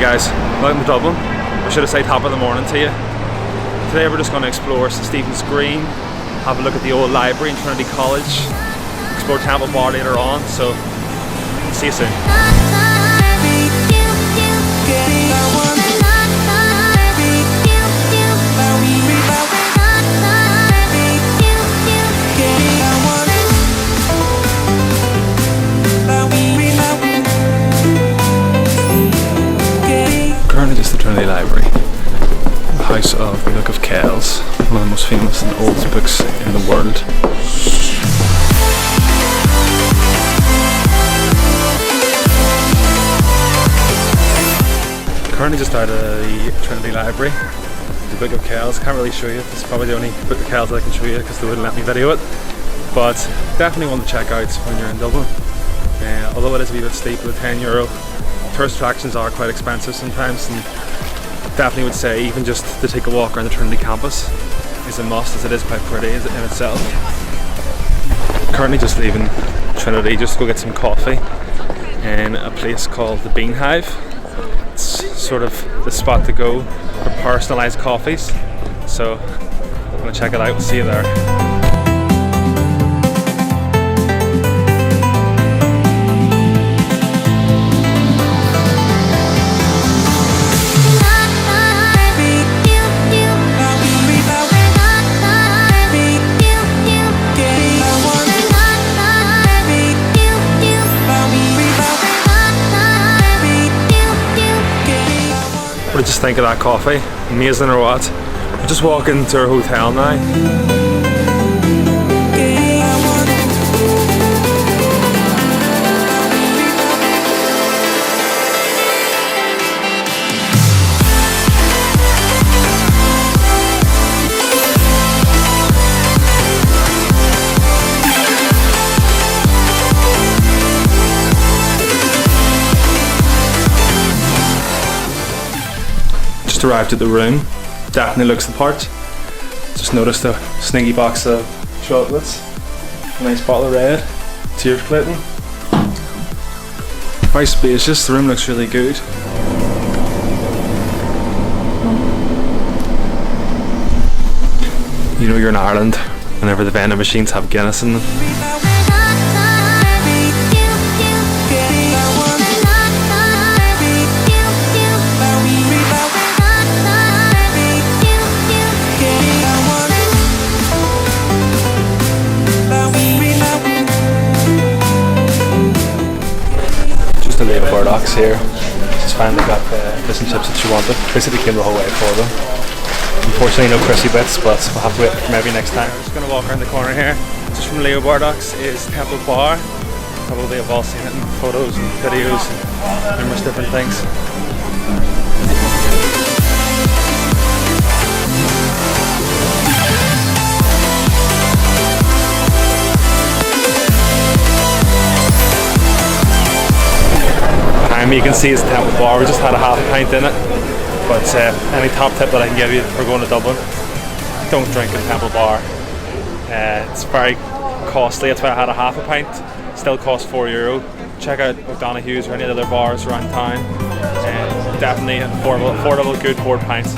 guys, welcome to Dublin. Or should I say top of the morning to you. Today we're just going to explore St Stephen's Green, have a look at the old library in Trinity College, explore Temple Bar later on, so see you soon. Currently just the Trinity Library, the house of the Book of Kells, one of the most famous and oldest books in the world. Currently just out of the Trinity Library, the Book of Kells. Can't really show you, this is probably the only Book of Kells that I can show you because they wouldn't let me video it, but definitely one to check out when you're in Dublin. Although it is a wee bit steep with €10, tourist attractions are quite expensive sometimes, and definitely would say even just to take a walk around the Trinity campus is a must, as it is quite pretty in itself. Currently just leaving Trinity just to go get some coffee in a place called the Beanhive. It's sort of the spot to go for personalised coffees, so I'm going to check it out. We'll see you there. What did you think of that coffee? Amazing or what? We're just walking to our hotel now. Arrived at the room, definitely looks the part. Just noticed a sneaky box of chocolates, a nice bottle of red. Cheers, Clayton. Very spacious, the room looks really good. You know you're in Ireland whenever the vending machines have Guinness in them. Burdock's here. She's finally got the fish and chips that she wanted. Basically came the whole way for them. Unfortunately no crispy bits, but we'll have to wait for maybe next time. I'm just going to walk around the corner here. Just from Leo Burdock's is Temple Bar. Probably have all seen it in photos and videos and numerous different things. You can see it's Temple Bar. We just had a half a pint in it, but any top tip that I can give you for going to Dublin, don't drink in Temple Bar. It's very costly. That's why I had a half a pint. Still costs €4. Check out O'Donoghue's or any other bars around town. Definitely affordable, good poured pints.